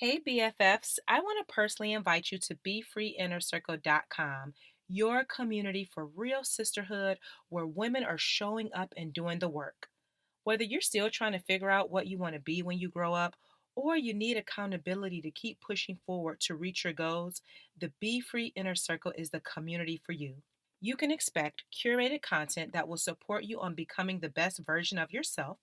Hey BFFs, I want to personally invite you to BeFreeInnerCircle.com, your community for real sisterhood where women are showing up and doing the work. Whether you're still trying to figure out what you want to be when you grow up, or you need accountability to keep pushing forward to reach your goals, the Be Free Inner Circle is the community for you. You can expect curated content that will support you on becoming the best version of yourself,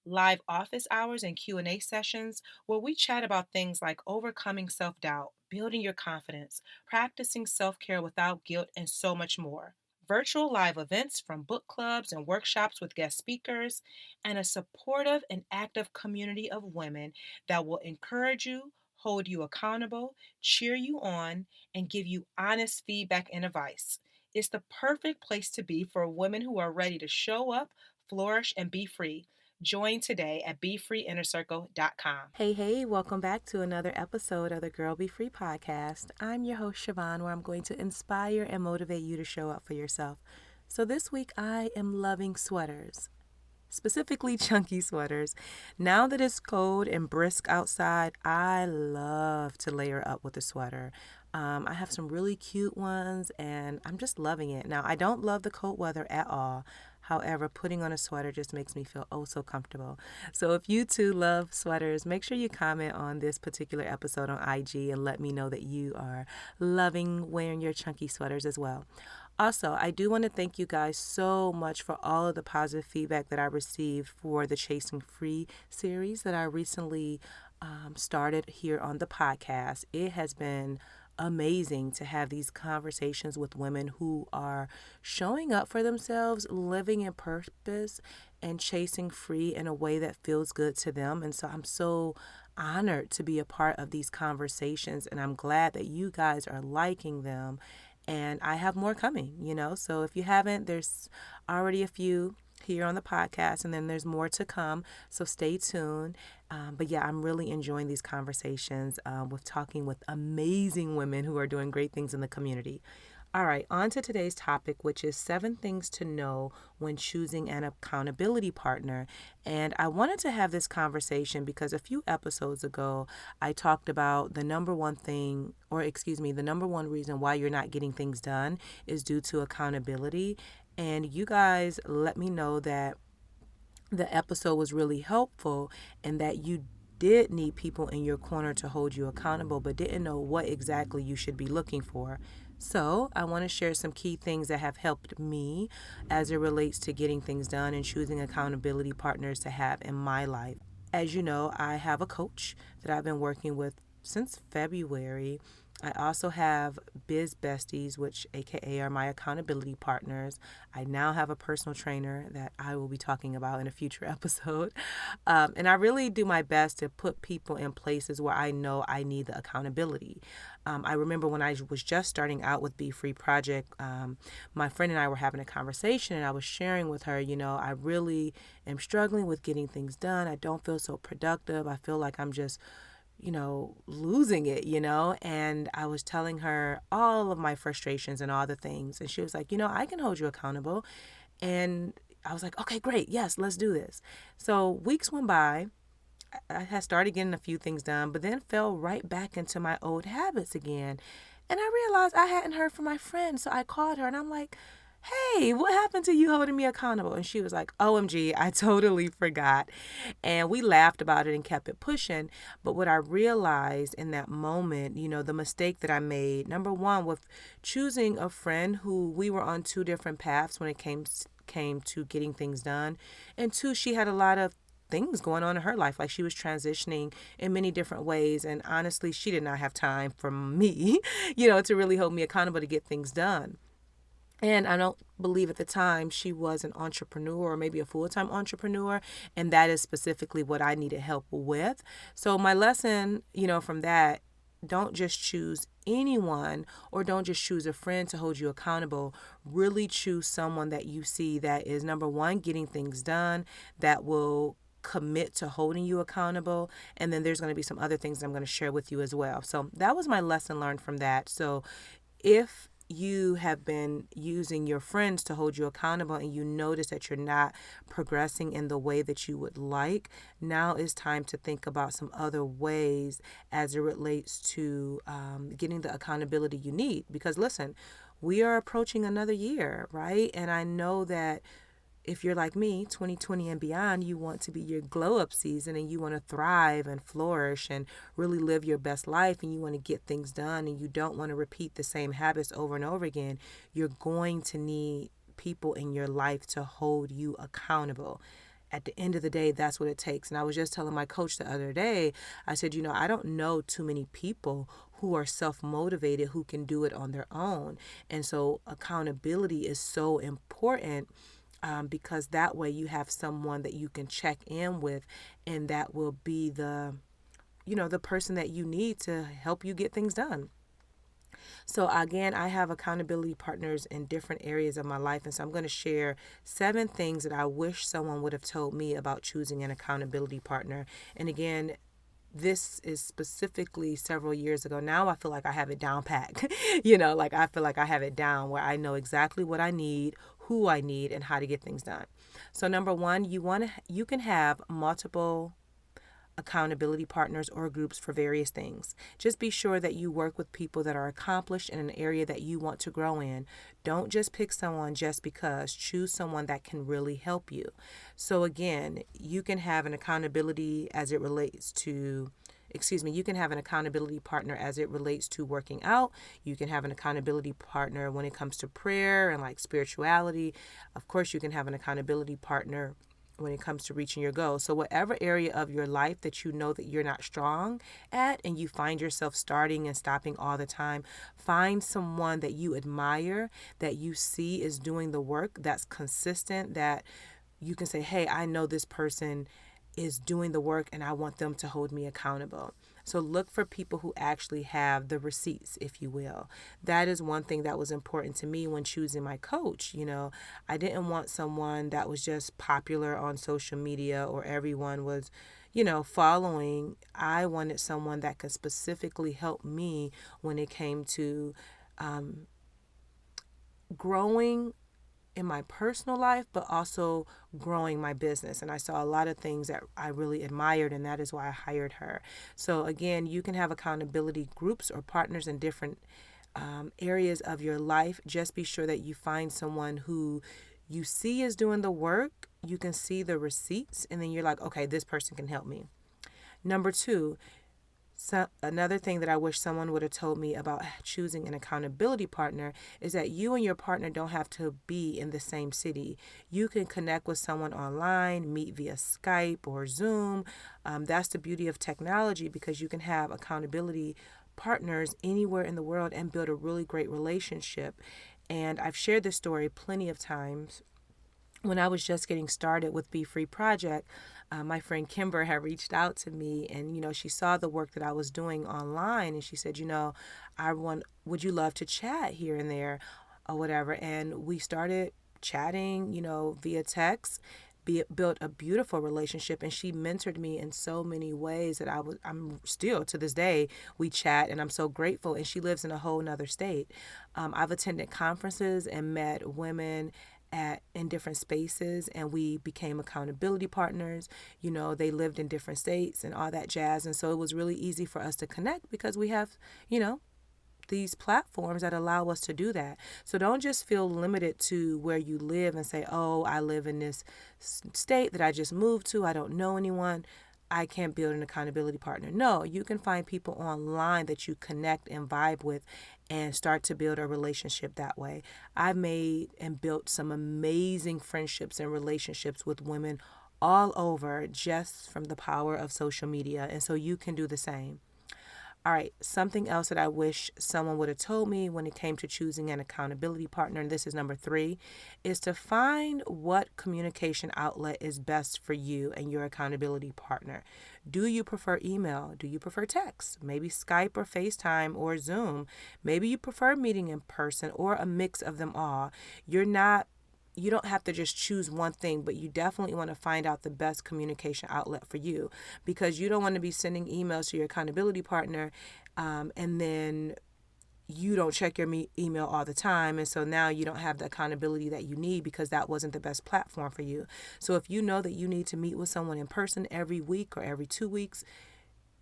live office hours and Q&A sessions where we chat about things like overcoming self-doubt, building your confidence, practicing self-care without guilt, and so much more. Virtual live events from book clubs and workshops with guest speakers, and a supportive and active community of women that will encourage you, hold you accountable, cheer you on, and give you honest feedback and advice. It's the perfect place to be for women who are ready to show up, flourish, and be free. Join today at BeFreeInnerCircle.com. Hey, hey, welcome back to another episode of the Girl Be Free podcast. I'm your host, Siobhan, where I'm going to inspire and motivate you to show up for yourself. So this week, I am loving sweaters, specifically chunky sweaters. Now that it's cold and brisk outside, I love to layer up with a sweater. I have some really cute ones and I'm just loving it. Now, I don't love the cold weather at all. However, putting on a sweater just makes me feel oh so comfortable. So if you too love sweaters, make sure you comment on this particular episode on IG and let me know that you are loving wearing your chunky sweaters as well. Also, I do want to thank you guys so much for all of the positive feedback that I received for the Chasing Free series that I recently started here on the podcast. It has been amazing to have these conversations with women who are showing up for themselves, living in purpose, and chasing free in a way that feels good to them. And so I'm so honored to be a part of these conversations, and I'm glad that you guys are liking them. And I have more coming. So if you haven't, there's already a few here on the podcast, and then there's more to come. So stay tuned. But yeah, I'm really enjoying these conversations with talking with amazing women who are doing great things in the community. All right, on to today's topic, which is 7 things to know when choosing an accountability partner. And I wanted to have this conversation because a few episodes ago, I talked about the number one thing, or excuse me, the number one reason why you're not getting things done is due to accountability. And you guys let me know that the episode was really helpful and that you did need people in your corner to hold you accountable, but didn't know what exactly you should be looking for. So, I want to share some key things that have helped me as it relates to getting things done and choosing accountability partners to have in my life. As you know, I have a coach that I've been working with since February. I also have Biz Besties, which AKA are my accountability partners. I now have a personal trainer that I will be talking about in a future episode. And I really do my best to put people in places where I know I need the accountability. I remember when I was just starting out with Be Free Project, my friend and I were having a conversation, and I was sharing with her, I really am struggling with getting things done. I don't feel so productive. I feel like I'm just losing it. And I was telling her all of my frustrations and all the things. And she was like, I can hold you accountable. And I was like, okay, great. Yes, let's do this. So weeks went by. I had started getting a few things done, but then fell right back into my old habits again. And I realized I hadn't heard from my friend. So I called her and I'm like, hey, what happened to you holding me accountable? And she was like, OMG, I totally forgot. And we laughed about it and kept it pushing. But what I realized in that moment, the mistake that I made, number one, with choosing a friend who we were on 2 different paths when it came to getting things done. And 2, she had a lot of things going on in her life. Like, she was transitioning in many different ways. And honestly, she did not have time for me, to really hold me accountable to get things done. And I don't believe at the time she was an entrepreneur or maybe a full-time entrepreneur. And that is specifically what I needed help with. So my lesson, from that, don't just choose anyone or don't just choose a friend to hold you accountable. Really choose someone that you see that is, number one, getting things done, that will commit to holding you accountable. And then there's going to be some other things I'm going to share with you as well. So that was my lesson learned from that. So if you have been using your friends to hold you accountable and you notice that you're not progressing in the way that you would like, now is time to think about some other ways as it relates to getting the accountability you need. Because listen, we are approaching another year, right? And I know that if you're like me, 2020 and beyond, you want to be your glow up season and you want to thrive and flourish and really live your best life and you want to get things done and you don't want to repeat the same habits over and over again, you're going to need people in your life to hold you accountable. At the end of the day, that's what it takes. And I was just telling my coach the other day, I said, I don't know too many people who are self motivated who can do it on their own. And so accountability is so important, because that way you have someone that you can check in with, and that will be the person that you need to help you get things done. So again, I have accountability partners in different areas of my life, and so I'm going to share 7 things that I wish someone would have told me about choosing an accountability partner. And again, this is specifically several years ago. Now I feel like I have it down pat. Like I feel like I have it down where I know exactly what I need, who I need, and how to get things done. So number one, you can have multiple accountability partners or groups for various things. Just be sure that you work with people that are accomplished in an area that you want to grow in. Don't just pick someone just because. Choose someone that can really help you. So again, you can have an accountability as it relates to you can have an accountability partner as it relates to working out. You can have an accountability partner when it comes to prayer and like spirituality. Of course, you can have an accountability partner when it comes to reaching your goals. So whatever area of your life that you know that you're not strong at and you find yourself starting and stopping all the time, find someone that you admire, that you see is doing the work, that's consistent, that you can say, hey, I know this person is doing the work and I want them to hold me accountable. So look for people who actually have the receipts, if you will. That is one thing that was important to me when choosing my coach. I didn't want someone that was just popular on social media or everyone was, following. I wanted someone that could specifically help me when it came to growing in my personal life, but also growing my business. And I saw a lot of things that I really admired, and that is why I hired her. So, again, you can have accountability groups or partners in different areas of your life. Just be sure that you find someone who you see is doing the work, you can see the receipts, and then you're like, okay, this person can help me. Number two, another thing that I wish someone would have told me about choosing an accountability partner is that you and your partner don't have to be in the same city. You can connect with someone online, meet via Skype or Zoom. That's the beauty of technology, because you can have accountability partners anywhere in the world and build a really great relationship. And I've shared this story plenty of times. When I was just getting started with Be Free Project, my friend Kimber had reached out to me, and she saw the work that I was doing online, and she said, would you love to chat here and there, or whatever? And we started chatting, via text. Built a beautiful relationship, and she mentored me in so many ways that I'm still to this day, we chat, and I'm so grateful. And she lives in a whole nother state. I've attended conferences and met women in different spaces, and we became accountability partners. They lived in different states and all that jazz, and so it was really easy for us to connect because we have these platforms that allow us to do that. So don't just feel limited to where you live and say, oh, I live in this state that I just moved to, I don't know anyone, I can't build an accountability partner. No, you can find people online that you connect and vibe with and start to build a relationship that way. I've made and built some amazing friendships and relationships with women all over just from the power of social media. And so you can do the same. All right, something else that I wish someone would have told me when it came to choosing an accountability partner, and this is number 3, is to find what communication outlet is best for you and your accountability partner. Do you prefer email? Do you prefer text? Maybe Skype or FaceTime or Zoom? Maybe you prefer meeting in person or a mix of them all. You don't have to just choose one thing, but you definitely want to find out the best communication outlet for you, because you don't want to be sending emails to your accountability partner, and then you don't check your email all the time. And so now you don't have the accountability that you need because that wasn't the best platform for you. So if you know that you need to meet with someone in person every week or every 2 weeks,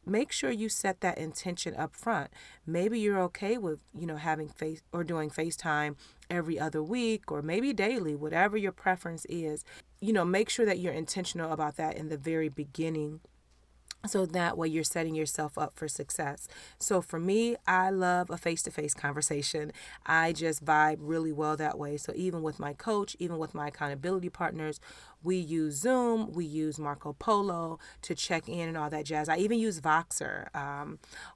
make sure you set that intention up front. Maybe you're okay with, having face or doing FaceTime every other week or maybe daily, whatever your preference is. Make sure that you're intentional about that in the very beginning, so that way you're setting yourself up for success. So for me, I love a face-to-face conversation. I just vibe really well that way. So even with my coach, even with my accountability partners, we use Zoom, we use Marco Polo to check in and all that jazz. I even use Voxer,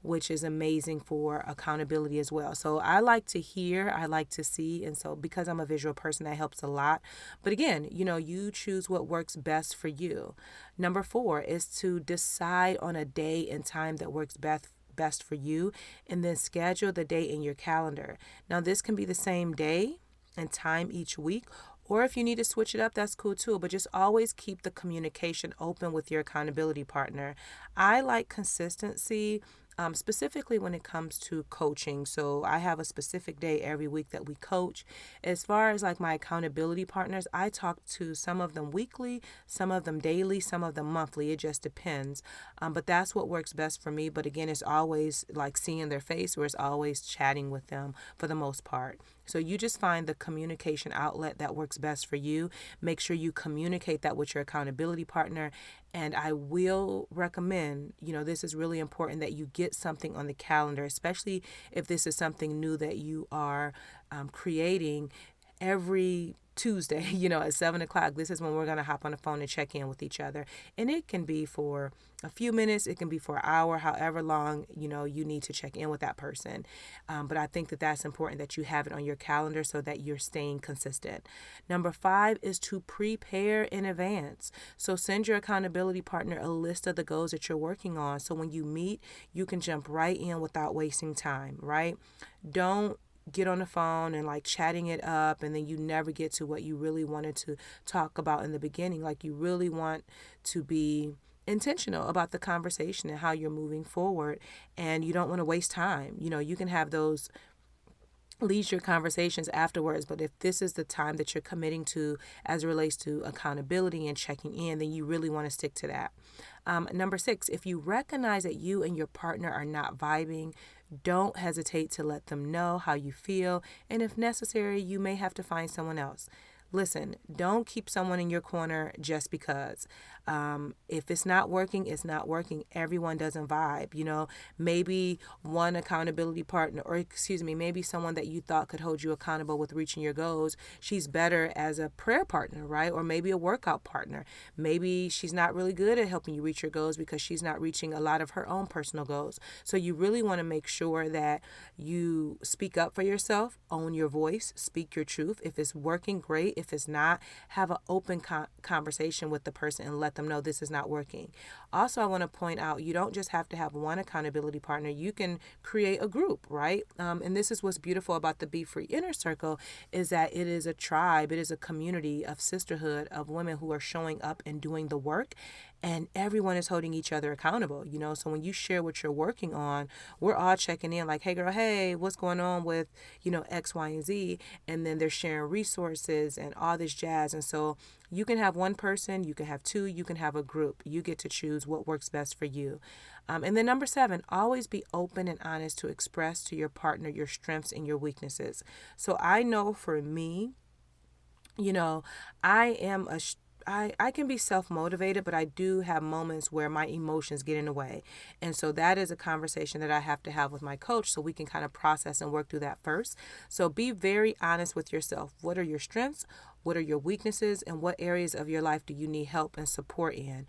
which is amazing for accountability as well. So I like to hear, I like to see, and so because I'm a visual person, that helps a lot. But again, you choose what works best for you. Number 4 is to decide on a day and time that works best for you, and then schedule the day in your calendar. Now, this can be the same day and time each week, or if you need to switch it up, that's cool too. But just always keep the communication open with your accountability partner. I like consistency. Specifically when it comes to coaching. So I have a specific day every week that we coach. As far as like my accountability partners, I talk to some of them weekly, some of them daily, some of them monthly. It just depends. But that's what works best for me. But again, it's always like seeing their face, or it's always chatting with them for the most part. So you just find the communication outlet that works best for you. Make sure you communicate that with your accountability partner. And I will recommend, this is really important, that you get something on the calendar, especially if this is something new that you are creating every Tuesday, at 7 o'clock. This is when we're going to hop on the phone and check in with each other. And it can be for a few minutes, it can be for an hour, however long, you need to check in with that person. But I think that that's important that you have it on your calendar so that you're staying consistent. Number 5 is to prepare in advance. So send your accountability partner a list of the goals that you're working on. So when you meet, you can jump right in without wasting time, right? Don't get on the phone and like chatting it up, and then you never get to what you really wanted to talk about in the beginning. Like, you really want to be intentional about the conversation and how you're moving forward, and you don't want to waste time. You can have those leisure conversations afterwards, but if this is the time that you're committing to as it relates to accountability and checking in, then you really want to stick to that. Number 6, if you recognize that you and your partner are not vibing, don't hesitate to let them know how you feel, and if necessary, you may have to find someone else. Listen, don't keep someone in your corner just because. If it's not working, it's not working. Everyone doesn't vibe. Maybe one accountability partner, or excuse me, maybe someone that you thought could hold you accountable with reaching your goals, she's better as a prayer partner, right? Or maybe a workout partner. Maybe she's not really good at helping you reach your goals because she's not reaching a lot of her own personal goals. So you really want to make sure that you speak up for yourself, own your voice, speak your truth. If it's working, great. If it's not, have an open conversation with the person and let them know this is not working. Also, I want to point out, you don't just have to have one accountability partner. You can create a group, right? And this is what's beautiful about the Be Free Inner Circle, is that it is a tribe. It is a community of sisterhood, of women who are showing up and doing the work, and everyone is holding each other accountable. So when you share what you're working on, we're all checking in like, hey girl, hey, what's going on with, X, Y, and Z. And then they're sharing resources and all this jazz. And so you can have one person, you can have two, you can have a group. You get to choose what works best for you. And then number 7, always be open and honest to express to your partner your strengths and your weaknesses. So I know for me, I am I can be self-motivated, but I do have moments where my emotions get in the way. And so that is a conversation that I have to have with my coach so we can kind of process and work through that first. So be very honest with yourself. What are your strengths? What are your weaknesses? And what areas of your life do you need help and support in?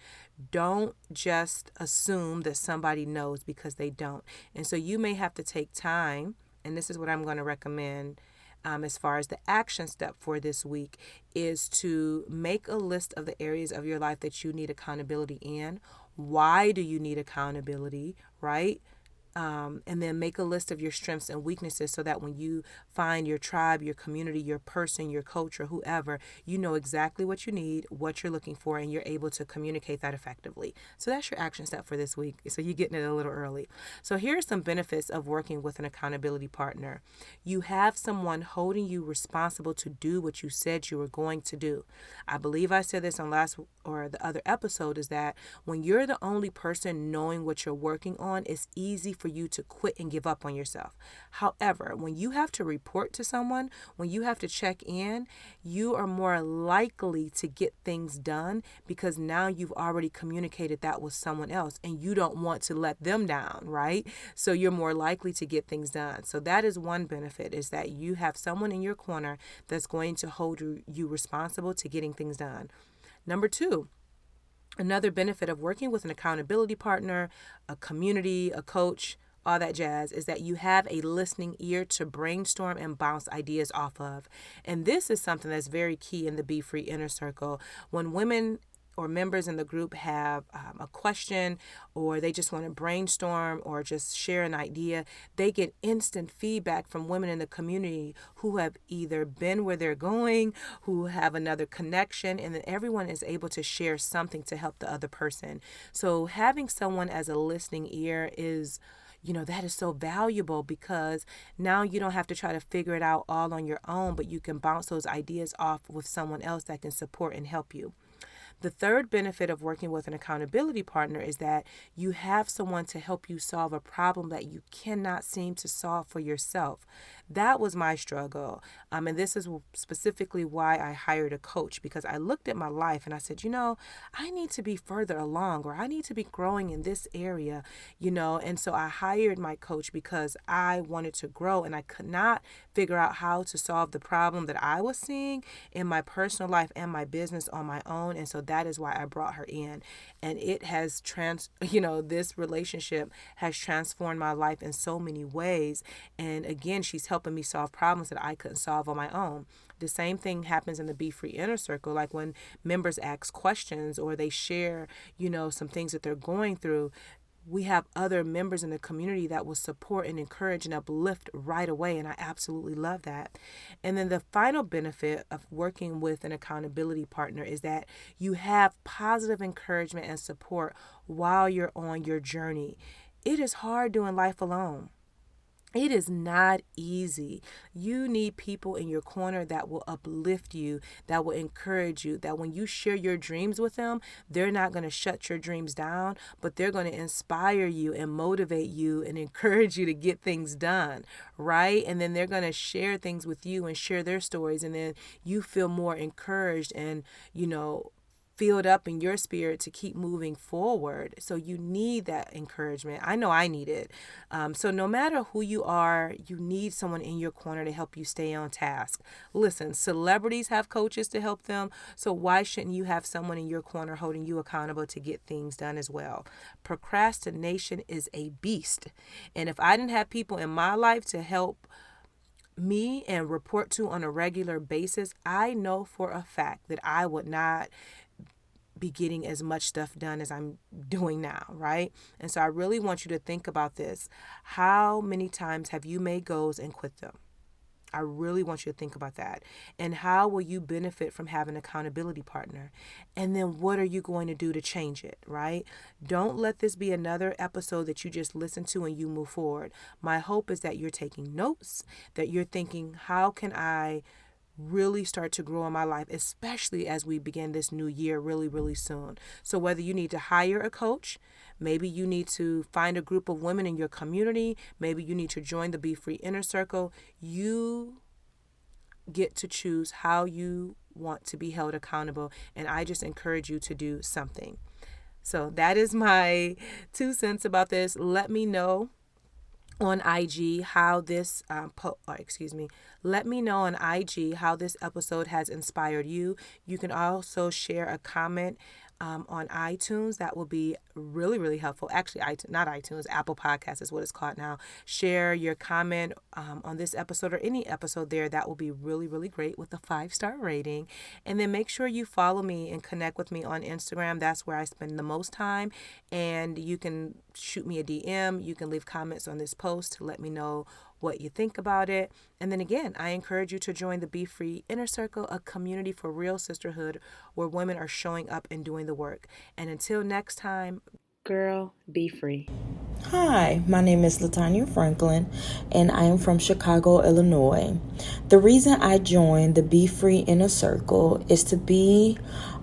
Don't just assume that somebody knows, because they don't. And so you may have to take time, and this is what I'm going to recommend. As far as the action step for this week, is to make a list of the areas of your life that you need accountability in. Why do you need accountability, right? And then make a list of your strengths and weaknesses so that when you find your tribe, your community, your person, your coach, or whoever, you know exactly what you need, what you're looking for, and you're able to communicate that effectively. So that's your action step for this week. So you're getting it a little early. So here are some benefits of working with an accountability partner. You have someone holding you responsible to do what you said you were going to do. I believe I said this on last or the other episode, is that when you're the only person knowing what you're working on, it's easy for you to quit and give up on yourself. However, when you have to report to someone, when you have to check in, you are more likely to get things done because now you've already communicated that with someone else and you don't want to let them down, right? So you're more likely to get things done. So that is one benefit, is that you have someone in your corner that's going to hold you responsible to getting things done. Number two, another benefit of working with an accountability partner, a community, a coach, all that jazz, is that you have a listening ear to brainstorm and bounce ideas off of. And this is something that's very key in the Be Free Inner Circle. When women or members in the group have a question, or they just want to brainstorm or just share an idea, they get instant feedback from women in the community who have either been where they're going, who have another connection, and then everyone is able to share something to help the other person. So having someone as a listening ear is, that is so valuable, because now you don't have to try to figure it out all on your own, but you can bounce those ideas off with someone else that can support and help you. The third benefit of working with an accountability partner is that you have someone to help you solve a problem that you cannot seem to solve for yourself. That was my struggle. And this is specifically why I hired a coach, because I looked at my life and I said, I need to be further along, or I need to be growing in this area, and so I hired my coach because I wanted to grow and I could not figure out how to solve the problem that I was seeing in my personal life and my business on my own. And so that is why I brought her in. And it has this relationship has transformed my life in so many ways. And again, she's helping me solve problems that I couldn't solve on my own. The same thing happens in the Be Free Inner Circle, like when members ask questions or they share, some things that they're going through. We have other members in the community that will support and encourage and uplift right away. And I absolutely love that. And then the final benefit of working with an accountability partner is that you have positive encouragement and support while you're on your journey. It is hard doing life alone. It is not easy. You need people in your corner that will uplift you, that will encourage you, that when you share your dreams with them, they're not going to shut your dreams down, but they're going to inspire you and motivate you and encourage you to get things done, right? And then they're going to share things with you and share their stories, and then you feel more encouraged and, filled up in your spirit to keep moving forward. So you need that encouragement. I know I need it. So no matter who you are, you need someone in your corner to help you stay on task. Listen, celebrities have coaches to help them. So why shouldn't you have someone in your corner holding you accountable to get things done as well? Procrastination is a beast. And if I didn't have people in my life to help me and report to on a regular basis, I know for a fact that I would not be getting as much stuff done as I'm doing now, right? And so I really want you to think about this. How many times have you made goals and quit them? I really want you to think about that. And how will you benefit from having an accountability partner? And then what are you going to do to change it, right? Don't let this be another episode that you just listen to and you move forward. My hope is that you're taking notes, that you're thinking, how can I really start to grow in my life, especially as we begin this new year really, really soon. So whether you need to hire a coach, maybe you need to find a group of women in your community, maybe you need to join the Be Free Inner Circle, you get to choose how you want to be held accountable. And I just encourage you to do something. So that is my 2 cents about this. Let me know on IG how this let me know on IG how this episode has inspired you. You can also share a comment on iTunes. That will be really, really helpful. Actually, not iTunes, Apple Podcasts is what it's called now. Share your comment on this episode or any episode there. That will be really, really great with a 5-star rating. And then make sure you follow me and connect with me on Instagram. That's where I spend the most time. And you can shoot me a DM. You can leave comments on this post to let me know what you think about it. And then again, I encourage you to join the Be Free Inner Circle, a community for real sisterhood where women are showing up and doing the work. And until next time, girl, be free. Hi, my name is Latanya Franklin, and I am from Chicago, Illinois. The reason I joined the Be Free Inner Circle is to be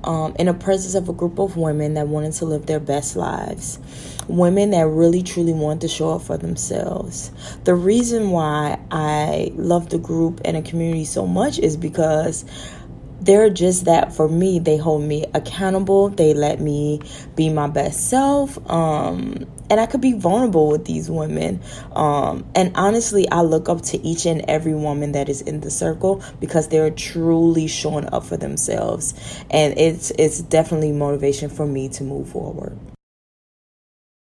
in the presence of a group of women that wanted to live their best lives. Women that really, truly want to show up for themselves. The reason why I love the group and the community so much is because they're just that for me. They hold me accountable. They let me be my best self. And I could be vulnerable with these women. And honestly, I look up to each and every woman that is in the circle because they're truly showing up for themselves. And it's definitely motivation for me to move forward.